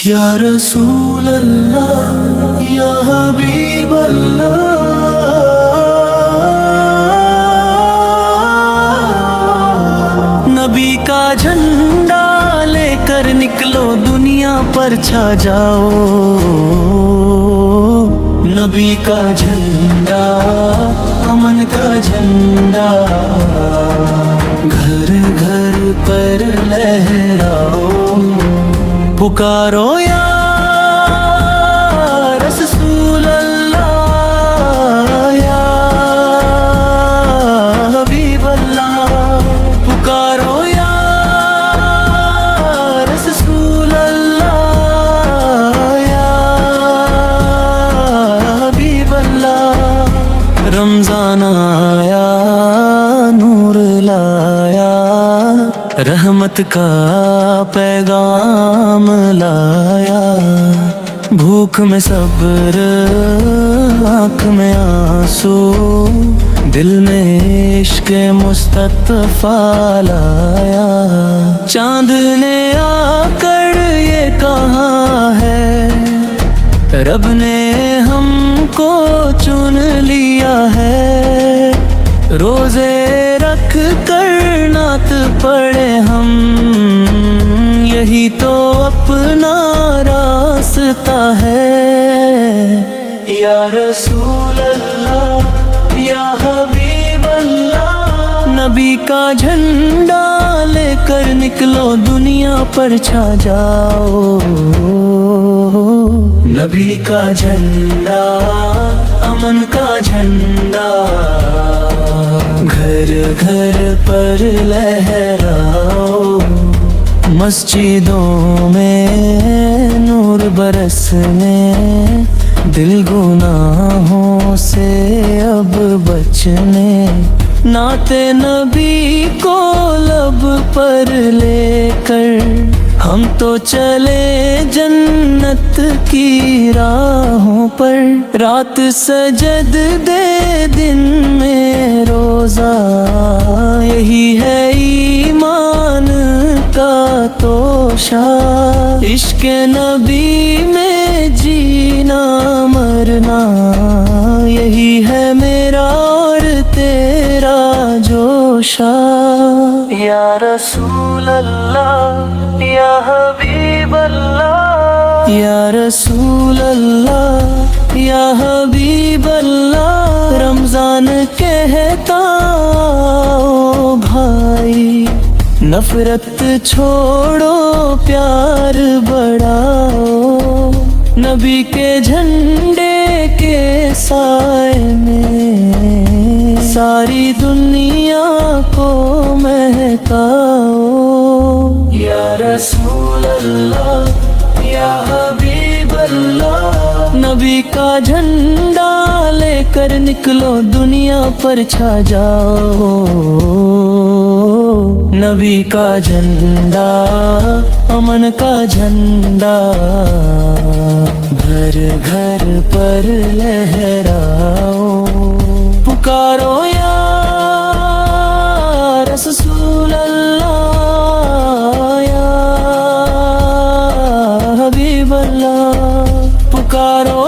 یا رسول اللہ یا حبیب اللہ، نبی کا جھنڈا لے کر نکلو دنیا پر چھا جاؤ، نبی کا جھنڈا امن کا جھنڈا گھر گھر پر لہراؤ، پکارو یا رسول اللہ یا حبیب اللہ، پکارو یا رسول اللہ یا حبیب اللہ۔ رمضان آیا نور لایا، رحمت کا پیغام لایا، بھوک میں صبر آنکھ میں آنسو، دل میں عشق مصطفیٰ لایا، چاند نے آ کر یہ کہا ہے رب نے ہم کو چن لیا ہے، روزے رکھ کر نعت پڑھے ہم، یہی تو اپنا راستہ ہے، یا رسول اللہ یا حبیب اللہ، نبی کا جھنڈا لے کر نکلو دنیا پر چھا جاؤ، نبی کا جھنڈا امن کا جھنڈا گھر گھر پر لہراؤ، مسجدوں میں نور برسنے، دل گناہوں سے اب بچنے، نعت نبی کو لب پر لے کر ہم تو چلے جنت کی راہوں پر، رات سجد دے دن میں روزہ، یہی ہے ایمان کا توشہ، عشق نبی میں جینا مرنا، یہی ہے میرا اور تیرا جوشہ، یا رسول اللہ یا حبیب اللہ، یا رسول اللہ یا حبیب اللہ، رمضان کہتا او بھائی نفرت چھوڑو پیار بڑھاؤ، نبی کے جھنڈے کے سائے میں ساری دنیا کو مہکاؤ، یا رسول اللہ یا حبیب اللہ، نبی کا جھنڈا لے کر نکلو دنیا پر چھا جاؤ، نبی کا جھنڈا امن کا جھنڈا گھر گھر پر لہراؤ، پکارو یا رسول اللہ یا حبیب اللہ، پکارو